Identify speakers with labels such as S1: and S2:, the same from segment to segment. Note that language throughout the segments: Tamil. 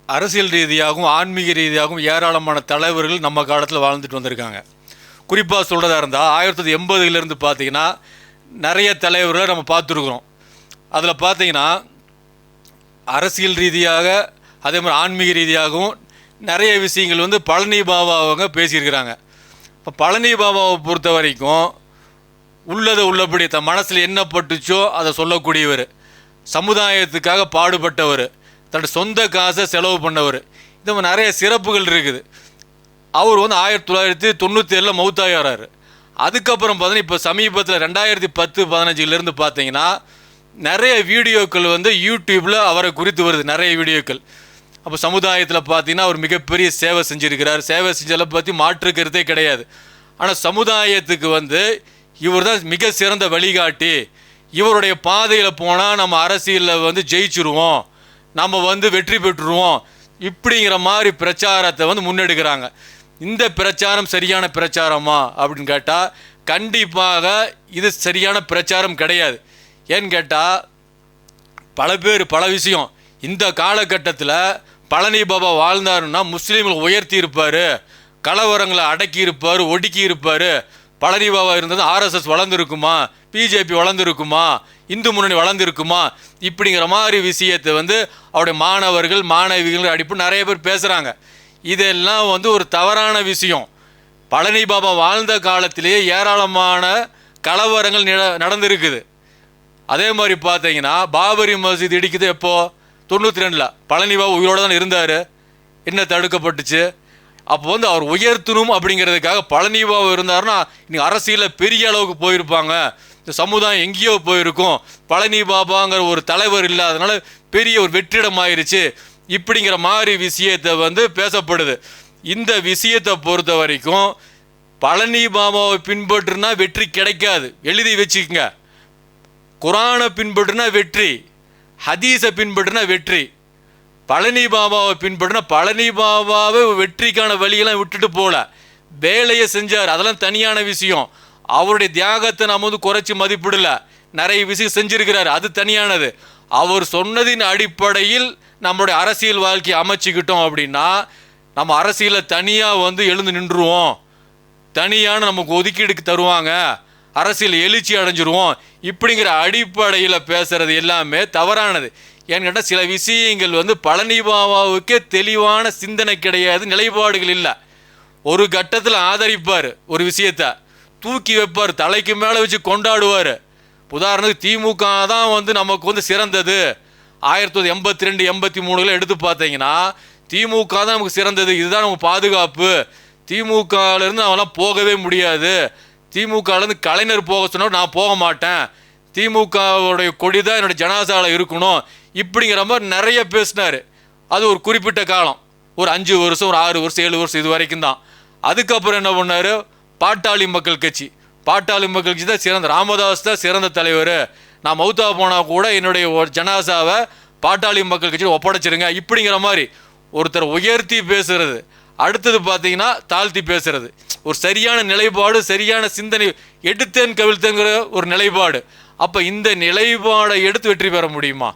S1: அரசியல் ரீதியாகவும் ஆன்மீக ரீதியாகவும் ஏராளமான தலைவர்கள் நம்ம காலத்தில் வாழ்ந்துட்டு வந்திருக்காங்க. குறிப்பாக சொல்கிறதா இருந்தால் 1980 பார்த்தீங்கன்னா நிறைய தலைவர்களை நம்ம பார்த்துருக்குறோம். அதில் பார்த்தீங்கன்னா அரசியல் ரீதியாக அதே மாதிரி ஆன்மீக ரீதியாகவும் நிறைய விஷயங்கள் பழனி பாபா அவங்க பேசியிருக்கிறாங்க. இப்போ பழனி பாபாவை பொறுத்த வரைக்கும் உள்ளதை உள்ளபடி தன் மனசில் என்ன பட்டுச்சோ அதை சொல்லக்கூடியவர், சமுதாயத்துக்காக பாடுபட்டவர், தன்னோட சொந்த காசை செலவு பண்ணவர். இந்த மாதிரி நிறைய சிறப்புகள் இருக்குது. அவர் 1997 மௌத்தாகிறார். அதுக்கப்புறம் பார்த்தீங்கன்னா இப்போ சமீபத்தில் 2010-15 பார்த்தீங்கன்னா நிறைய வீடியோக்கள் யூடியூப்பில் அவரை குறித்து வருது, நிறைய வீடியோக்கள். அப்போ சமுதாயத்தில் பார்த்தீங்கன்னா அவர் மிகப்பெரிய சேவை செஞ்சுருக்கிறார். சேவை செஞ்சதை பற்றி மாற்று கருத்தே கிடையாது. ஆனால் சமுதாயத்துக்கு இவர் தான் மிக சிறந்த வழிகாட்டி, இவருடைய பாதையில் போனால் நம்ம அரசியலில் ஜெயிச்சுருவோம், நம்ம வெற்றி பெற்றுருவோம், இப்படிங்கிற மாதிரி பிரச்சாரத்தை முன்னெடுக்கிறாங்க. இந்த பிரச்சாரம் சரியான பிரச்சாரமா அப்படின்னு கேட்டால் கண்டிப்பாக இது சரியான பிரச்சாரம் கிடையாது. ஏன்னு கேட்டால் பல பேர் பல விஷயம், இந்த காலகட்டத்தில் பழனி பாபா வாழ்ந்தாருன்னா முஸ்லீம்களை உயர்த்தி இருப்பார், கலவரங்களை அடக்கி இருப்பார், ஒடுக்கி இருப்பார். பழனி பாபா இருந்தது ஆர்எஸ்எஸ் வளர்ந்துருக்குமா, பிஜேபி வளர்ந்துருக்குமா, இந்து முன்னணி வளர்ந்துருக்குமா, இப்படிங்கிற மாதிரி விஷயத்தை அவருடைய மாணவர்கள் மாணவிகள் அடிப்பு நிறைய பேர் பேசுகிறாங்க. இதெல்லாம் ஒரு தவறான விஷயம். பழனி பாபா வாழ்ந்த காலத்திலேயே ஏராளமான கலவரங்கள் நடந்திருக்குது. அதே மாதிரி பார்த்தீங்கன்னா பாபரி மஸ்ஜித் இடிக்குது எப்போது 92. பழனி பாபா உயிரோடு தான் இருந்தார். என்ன தடுக்கப்பட்டுச்சு? அப்போ அவர் உயர்த்தணும் அப்படிங்கிறதுக்காக பழனி பாபா இருந்தாருன்னா இன்னைக்கு அரசியலில் பெரிய அளவுக்கு போயிருப்பாங்க, இந்த சமுதாயம் எங்கேயோ போயிருக்கும். பழனி பாபாங்கிற ஒரு தலைவர் இல்லாதனால பெரிய ஒரு வெற்றிடம் ஆயிடுச்சு, இப்படிங்கிற மாதிரி விஷயத்தை பேசப்படுது. இந்த விஷயத்தை பொறுத்த வரைக்கும் பழனி பாபாவை பின்பற்றுனா வெற்றி கிடைக்காது, எழுதி வச்சுக்கோங்க. குரானை பின்பற்றுனா வெற்றி, ஹதீஸை பின்பற்றுனா வெற்றி. பழனி பாபாவை பின்பற்றினா பழனி பாபாவை வெற்றிக்கான வழியெல்லாம் விட்டுட்டு போகல, வேலையை செஞ்சார், அதெல்லாம் தனியான விஷயம். அவருடைய தியாகத்தை நம்ம குறைச்சி மதிப்பிடல, நிறைய விஷயம் செஞ்சிருக்கிறார், அது தனியானது. அவர் சொன்னதின் அடிப்படையில் நம்மளுடைய அரசியல் வாழ்க்கையை அமைச்சிக்கிட்டோம் அப்படின்னா நம்ம அரசியலில் தனியாக எழுந்து நின்றுவோம், தனியான நமக்கு ஒதுக்கீடுக்கு தருவாங்க, அரசியல் எழுச்சி அடைஞ்சிருவோம். இப்படிங்கிற அடிப்படையில் பேசுகிறது எல்லாமே தவறானது. ஏன்னு கேட்டால் சில விஷயங்கள் பழனி பாபாவுக்கே தெளிவான சிந்தனை கிடையாது, நிலைப்பாடுகள் இல்லை. ஒரு கட்டத்தில் ஆதரிப்பார், ஒரு விஷயத்தை தூக்கி வைப்பார், தலைக்கு மேலே வச்சு கொண்டாடுவார். உதாரணத்துக்கு திமுக தான் நமக்கு சிறந்தது. 1982-83 எடுத்து பார்த்தீங்கன்னா திமுக தான் நமக்கு சிறந்தது, இதுதான் நமக்கு பாதுகாப்பு, திமுகலேருந்து அவெல்லாம் போகவே முடியாது, திமுகலேருந்து கலைஞர் போக சொன்னால் நான் போக மாட்டேன், திமுகவுடைய கொடி தான் என்னோடய ஜனாசாவில் இருக்கணும், இப்படிங்கிற மாதிரி நிறைய பேசினார். அது ஒரு குறிப்பிட்ட காலம், ஒரு 5 வருஷம், ஒரு 6 வருஷம், 7 வருஷம், இது வரைக்கும் தான். அதுக்கப்புறம் என்ன பண்ணார்? பாட்டாளி மக்கள் கட்சி, பாட்டாளி மக்கள் கட்சி தான் சிறந்த, ராமதாஸ் தான் சிறந்த தலைவர், நான் மௌத்தா போனால் கூட என்னுடைய ஒரு ஜனாசாவை பாட்டாளி மக்கள் கட்சியில் ஒப்படைச்சிருங்க, இப்படிங்கிற மாதிரி ஒருத்தர் உயர்த்தி பேசுறது. அடுத்தது பார்த்தீங்கன்னா தாழ்த்தி பேசுறது. ஒரு சரியான நிலைப்பாடு, சரியான சிந்தனை, எடுத்தேன் கவிழ்த்தேங்கிற ஒரு நிலைப்பாடு. அப்போ இந்த நிலைப்பாடை எடுத்து வெற்றி பெற முடியுமா?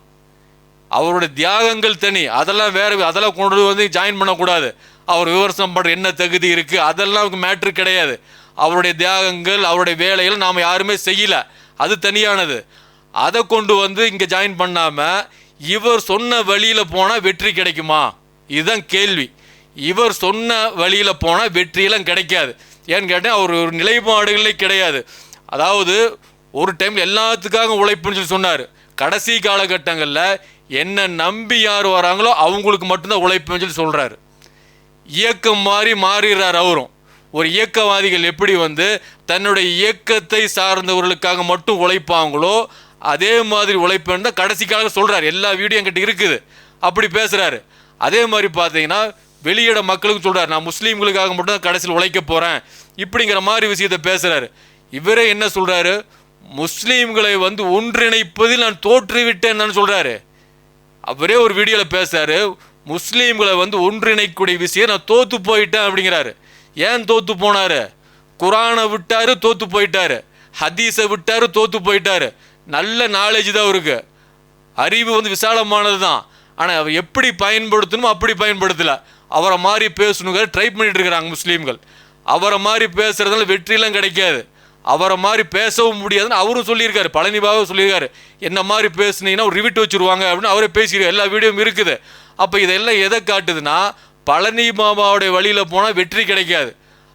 S1: அவருடைய தியாகங்கள் தனி, அதெல்லாம் வேறு, அதெல்லாம் கொண்டு ஜாயின் பண்ணக்கூடாது. அவர் விமர்சனம் பண்ணுற என்ன தகுதி இருக்குது அதெல்லாம் அவருக்கு மேட்ரு கிடையாது. அவருடைய தியாகங்கள், அவருடைய வேலைகள் நாம் யாருமே செய்யலை, அது தனியானது. அதை கொண்டு இங்கே ஜாயின் பண்ணாமல் இவர் சொன்ன வழியில் போனால் வெற்றி கிடைக்குமா? இதுதான் கேள்வி. இவர் சொன்ன வழியில் போனால் வெற்றியெல்லாம் கிடைக்காது. ஏன்னு கேட்டால் அவர் ஒரு நிலைப்பாடுகளே கிடையாது. அதாவது ஒரு டைம் எல்லாத்துக்காக உழைப்புன்னு சொல்லி சொன்னார். கடைசி காலகட்டங்களில் என்ன நம்பி யார் வராங்களோ அவங்களுக்கு மட்டும்தான் உழைப்புன்னு சொல்லி சொல்கிறாரு. இயக்கம் மாறிடுறார் அவரும். ஒரு இயக்கவாதிகள் எப்படி தன்னுடைய இயக்கத்தை சார்ந்தவர்களுக்காக மட்டும் உழைப்பாங்களோ அதே மாதிரி உழைப்புன்னு தான் கடைசி காலம் சொல்கிறார். எல்லா வீடியோ என்கிட்ட இருக்குது, அப்படி பேசுகிறாரு. அதே மாதிரி பார்த்தீங்கன்னா வெளியிட மக்களுக்கு சொல்கிறார், நான் முஸ்லீம்களுக்காக மட்டும் தான் கடைசியில் உழைக்க போகிறேன், இப்படிங்கிற மாதிரி விஷயத்தை பேசுகிறாரு. இவரே என்ன சொல்கிறாரு? முஸ்லீம்களை ஒன்றிணைப்பதில் நான் தோற்றுவிட்டேன்னு சொல்கிறாரு. அவரே ஒரு வீடியோவில் பேசுகிறாரு, முஸ்லீம்களை ஒன்றிணைக்கூடிய விஷயம் நான் தோற்று போயிட்டேன் அப்படிங்கிறாரு. ஏன் தோற்று போனார்? குரானை விட்டார், தோற்று போயிட்டார், ஹதீஸை விட்டார், தோற்று போயிட்டார், நல்ல நாலேஜ் தான் அவருக்கு, அறிவு வந்து விசாலமானது தான். ஆனால் அவர் எப்படி பயன்படுத்தணுமோ அப்படி பயன்படுத்தலை. அவரை மாதிரி பேசணுங்க ட்ரை பண்ணிட்டு இருக்கிறாங்க முஸ்லீம்கள். அவரை மாதிரி பேசுறதுனால வெற்றிலாம் கிடைக்காது, அவரை மாதிரி பேசவும் முடியாதுன்னு அவரும் சொல்லியிருக்காரு. பழனி பாபா சொல்லியிருக்காரு, என்ன மாதிரி பேசுனீங்கன்னா ஒரு ரிவிட் வச்சுருவாங்க அப்படின்னு அவரே பேசியிருக்காரு. எல்லா வீடியோவும் இருக்குது. அப்போ இதெல்லாம் எதை காட்டுதுன்னா, பழனி பாபாவுடைய வழியில் போனால் வெற்றி கிடைக்காது.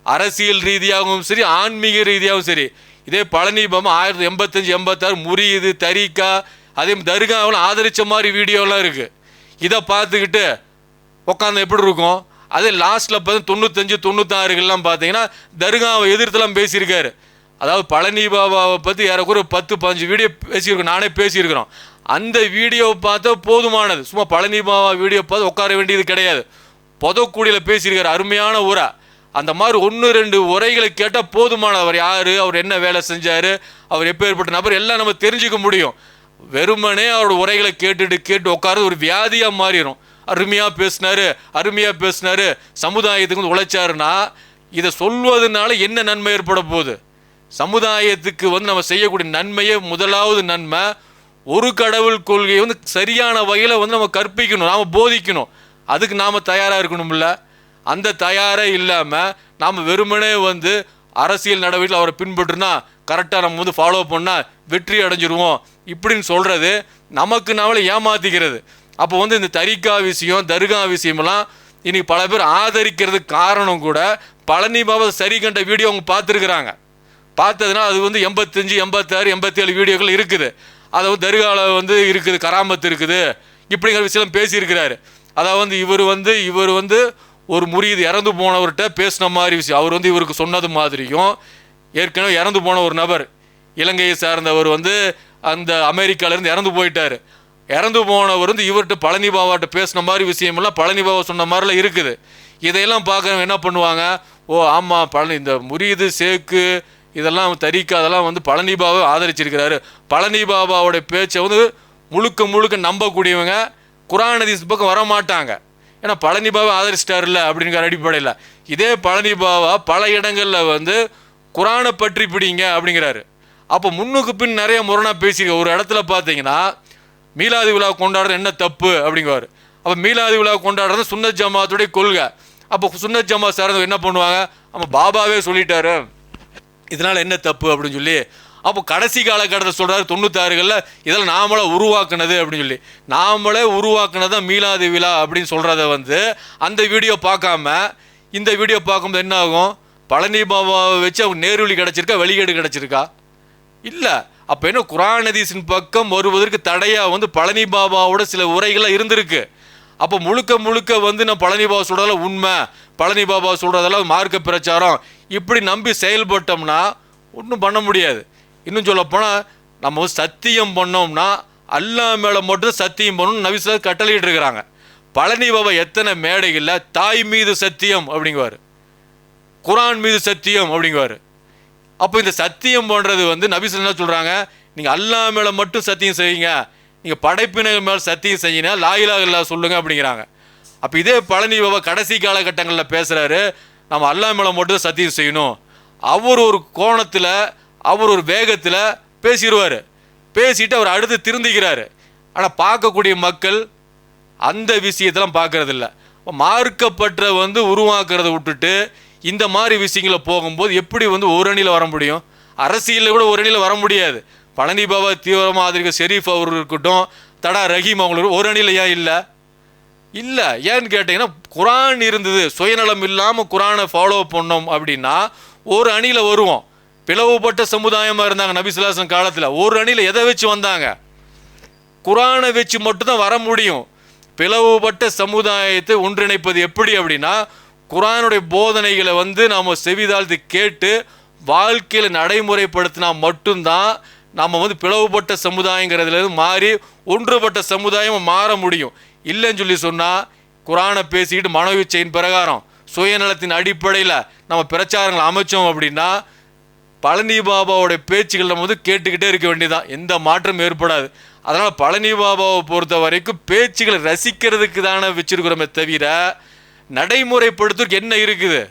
S1: அரசியல் ரீதியாகவும் சரி, ஆன்மீக ரீதியாகவும் சரி. இதே பழனி பாபா 1985 86 முறியுது தரிக்கா அதே தர்காவெல்லாம் ஆதரித்த மாதிரி வீடியோலாம் இருக்குது. இதை பார்த்துக்கிட்டு உட்காந்து எப்படி இருக்கும்? அதே லாஸ்ட்டில் பார்த்து 95 96 பார்த்தீங்கன்னா தர்காவை எதிர்த்துலாம் பேசியிருக்காரு. அதாவது பழனி பாபாவை பற்றி ஏறக்குறைய 10-15 வீடியோ பேசியிருக்கோம், நானே பேசியிருக்கிறோம். அந்த வீடியோவை பார்த்தா போதுமானது. சும்மா பழனி பாபா வீடியோ பார்த்து உட்கார வேண்டியது கிடையாது. பொதக்கூடியில் பேசியிருக்காரு, அருமையான உரை. அந்த மாதிரி 1-2 உரைகளை கேட்டால் போதுமானது. அவர் யார், அவர் என்ன வேலை செஞ்சார், அவர் எப்பேற்பட்ட நபர் எல்லாம் நம்ம தெரிஞ்சுக்க முடியும். வெறுமனே அவரோட உரைகளை கேட்டு உட்காரது ஒரு வியாதியாக மாறிடும். அருமையாக பேசினாரு, சமுதாயத்துக்கு வந்து உழைச்சாருன்னா இதை சொல்வதனால என்ன நன்மை ஏற்பட போகுது? சமுதாயத்துக்கு வந்து நம்ம செய்யக்கூடிய நன்மையே முதலாவது நன்மை, ஒரு கடவுள் கொள்கையை வந்து சரியான வகையில் வந்து நம்ம கற்பிக்கணும், நாம் போதிக்கணும். அதுக்கு நாம் தயாராக இருக்கணும்ல. அந்த தயாரே இல்லாமல் நாம் வெறுமனே வந்து அரசியல் நடவடிக்கையில் அவரை பின்பற்றுனா கரெக்டாக நம்ம வந்து ஃபாலோ பண்ணால் வெற்றி அடைஞ்சிருவோம் இப்படின்னு சொல்கிறது நமக்கு நாமளே ஏமாற்றிக்கிறது. அப்போ வந்து இந்த தரிகா விஷயம், தர்கா விஷயமெல்லாம் இன்றைக்கி பல பேர் ஆதரிக்கிறதுக்கு காரணம் கூட பழனி பாபா சரி கண்ட வீடியோ அவங்க பார்த்துருக்குறாங்க. பார்த்ததுனா அது வந்து 85 86 87 வீடியோக்கள் இருக்குது. அதை வந்து தர்காவில் வந்து இருக்குது, கராமத்து இருக்குது, இப்படிங்கிற விஷயம் பேசியிருக்கிறாரு. அதாவது இவர் வந்து ஒரு முறியீது இறந்து போனவர்கிட்ட பேசின மாதிரி விஷயம். அவர் வந்து இவருக்கு சொன்னது மாதிரியும், ஏற்கனவே இறந்து போன ஒரு நபர் இலங்கையை சார்ந்தவர் வந்து அந்த அமெரிக்காவிலேருந்து இறந்து போயிட்டார். இறந்து போனவர் வந்து இவர்கிட்ட பழனி பாபாட்ட பேசின மாதிரி விஷயமெல்லாம் பழனி பாபா சொன்ன மாதிரிலாம் இருக்குது. இதையெல்லாம் பார்க்குறவங்க என்ன பண்ணுவாங்க, ஓ ஆமாம் பழனி இந்த முறியீது சேக்கு இதெல்லாம் தரிக்கா அதெல்லாம் வந்து பழனி பாபா ஆதரிச்சிருக்கிறாரு. பழனி பாபாவோடைய பேச்சை வந்து முழுக்க நம்பக்கூடியவங்க குர்ஆன் ஹதீஸ் பக்கம் வரமாட்டாங்க. ஏன்னா பழனி பாபா ஆதரிச்சிட்டார்ல அப்படிங்கிற அடிப்படையில். இதே பழனி பாபா பல இடங்களில் வந்து குர்ஆனை பற்றி பிடிங்க அப்படிங்கிறாரு. அப்போ முன்னுக்கு பின் நிறைய முரணாக பேசியிருக்க. ஒரு இடத்துல பார்த்தீங்கன்னா மீலாது விழா கொண்டாடுறது என்ன தப்பு அப்படிங்குவார். அப்போ மீலாது விழா கொண்டாடுறது சுன்னத் ஜமாத்துடைய கொள்கை. அப்போ சுன்னத் ஜமாத் சார்ந்தவங்க என்ன பண்ணுவாங்க, நம்ம பாபாவே சொல்லிட்டாரு இதனால் என்ன தப்பு அப்படின்னு சொல்லி. அப்போ கடைசி காலகட்டத்தை சொல்கிறாரு 96களில் இதெல்லாம் நாமளே உருவாக்குனது அப்படின்னு சொல்லி. நாமளே உருவாக்குனது தான் மீலாது விழா அப்படின்னு சொல்கிறத வந்து அந்த வீடியோ பார்க்காம இந்த வீடியோ பார்க்கும்போது என்ன ஆகும், பழனி பாபாவை வச்சு அவங்க நேர்வழி கிடச்சிருக்கா, வழிகேடு கிடச்சிருக்கா? இல்லை. அப்போ என்ன குர்ஆன் ஹதீஸின் பக்கம் வருவதற்கு தடையாக வந்து பழனி பாபாவோட சில உரைகள்லாம் இருந்திருக்கு. அப்போ முழுக்க வந்து நான் பழனி பாபா சொல்கிறதெல்லாம் உண்மை, பழனி பாபா சொல்கிறதெல்லாம் மார்க்க பிரச்சாரம் இப்படி நம்பி செயல்பட்டோம்னா ஒன்றும் பண்ண முடியாது. இன்னும் சொல்லப்போனால் நம்ம சத்தியம் பண்ணோம்னா அல்லாஹ் மேலே மட்டும் சத்தியம் பண்ணணும்னு நபி ஸல்லல்லாஹு கட்டளையிட்டு இருக்கிறாங்க. பழனி பாபா எத்தனை மேடைகளில் தாய் மீது சத்தியம் அப்படிங்குவார், குர்ஆன் மீது சத்தியம் அப்படிங்குவார். அப்போ இந்த சத்தியம் பண்ணுறது வந்து நபி ஸல்லல்லாஹு என்ன சொல்கிறாங்க, நீங்கள் அல்லாஹ் மேலே மட்டும் சத்தியம் செய்யுங்க, நீங்கள் படைப்பினர் மேலே சத்தியம் செய்யினா லா இலாஹ இல்லல்லாஹ் சொல்லுங்க அப்படிங்கிறாங்க. அப்போ இதே பழனி பாபா கடைசி காலகட்டங்களில் பேசுகிறாரு, நம்ம அல்லாஹ் மேலே மட்டும் சத்தியம் செய்யணும். அவர் ஒரு கோணத்தில் அவர் ஒரு வேகத்தில் பேசிடுவார். பேசிட்டு அவர் அடுத்து திருந்திக்கிறாரு. ஆனால் பார்க்கக்கூடிய மக்கள் அந்த விஷயத்தெல்லாம் பார்க்கறதில்ல. மார்க்கப்பற்ற வந்து உருவாக்குறத விட்டுட்டு இந்த மாதிரி விஷயங்களை போகும்போது எப்படி வந்து ஒரு அணியில் வர முடியும்? அரசியலில் கூட ஒரு அணியில் வர முடியாது. பழனி பாபா தீவிரமாக ஆதரிக்க ஷெரீஃப் அவர் இருக்கட்டும், தடா ரஹீம் அவங்களுக்கு ஒரு அணியில் ஏன் இல்லை ஏன்னு கேட்டிங்கன்னா குர்ஆன் இருந்தது, சுயநலம் இல்லாமல் குர்ஆனை ஃபாலோ பண்ணோம் அப்படின்னா ஒரு அணியில் வருவோம். பிளவுபட்ட சமுதாயமாக இருந்தாங்க நபி ஸல்லல்லாஹு அலைஹி வஸல்லம் காலத்தில். ஒரு அணியில் எதை வச்சு வந்தாங்க? குர்ஆனை வச்சு மட்டும்தான் வர முடியும். பிளவுபட்ட சமுதாயத்தை ஒன்றிணைப்பது எப்படி அப்படின்னா குர்ஆனுடைய போதனைகளை வந்து நாம் செவிதாழ்த்து கேட்டு வாழ்க்கையில் நடைமுறைப்படுத்தினா மட்டும்தான் நம்ம வந்து பிளவுபட்ட சமுதாயங்கிறதுலேருந்து மாறி ஒன்றுபட்ட சமுதாயம் மாற முடியும். இல்லைன்னு சொல்லி சொன்னால் குர்ஆனை பேசிக்கிட்டு மனோவிச்சையின் பிரகாரம் சுயநலத்தின் அடிப்படையில் நம்ம பிரச்சாரங்களை அமைச்சோம் அப்படின்னா பழனி பாபாவோடைய பேச்சுகள் நம்ம வந்து கேட்டுக்கிட்டே இருக்க வேண்டியதான், எந்த மாற்றம் ஏற்படாது. அதனால் பழனி பாபாவை பொறுத்த வரைக்கும் பேச்சுகளை ரசிக்கிறதுக்கு தானே வச்சிருக்கிறோமே தவிர நடைமுறைப்படுத்துறதுக்கு என்ன இருக்குது?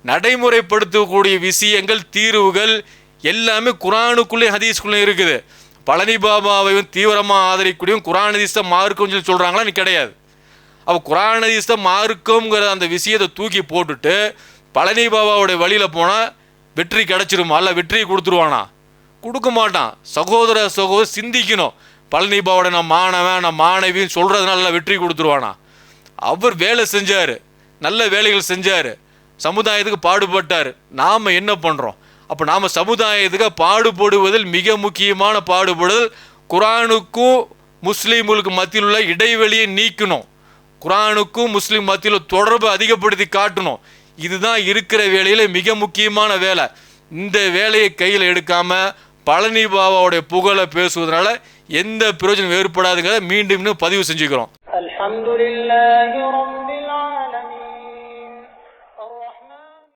S1: நடைமுறைப்படுத்தக்கூடிய விஷயங்கள், தீர்வுகள் எல்லாமே குர்ஆனுக்குள்ளே ஹதீஸ்குள்ளே இருக்குது. பழனி பாபாவையும் தீவிரமாக ஆதரிக்கூடியும் குர்ஆன் ஹதீஸை மார்க்கம்னு சொல்லி சொல்கிறாங்களா? கிடையாது. அப்போ குர்ஆன் ஹதீஸை மார்க்கம்ங்கிற அந்த விஷயத்தை தூக்கி போட்டுட்டு பழனி பாபாவுடைய வழியில் போனால் வெற்றி கிடச்சிருமா? அல்ல வெற்றியை கொடுத்துருவானா? கொடுக்க மாட்டான். சகோதர சிந்திக்கணும். பழனி பாபாவோட நான் மாணவன் நான் மாணவின்னு சொல்கிறதுனால வெற்றி கொடுத்துருவானா? அவர் வேலை செஞ்சார், நல்ல வேலைகள் செஞ்சார், சமுதாயத்துக்கு பாடுபட்டார். நாம் என்ன பண்ணுறோம்? அப்போ நாம் சமுதாயத்துக்கு பாடுபடுவதில் மிக முக்கியமான பாடுபடுதல் குர்ஆனுக்கும் முஸ்லீம்களுக்கு மத்தியில் உள்ள இடைவெளியை நீக்கணும். குர்ஆனுக்கும் முஸ்லீம் மத்தியில் தொடர்பு அதிகப்படுத்தி காட்டணும். இதுதான் இருக்கிற வேலையில் மிக முக்கியமான வேலை. இந்த வேலையை கையில் எடுக்காமல் பழனி பாபாவுடைய புகழை பேசுவதனால எந்த பிரயோஜனம் ஏற்படாதுங்கிறத மீண்டும் பதிவு செஞ்சுக்கிறோம்.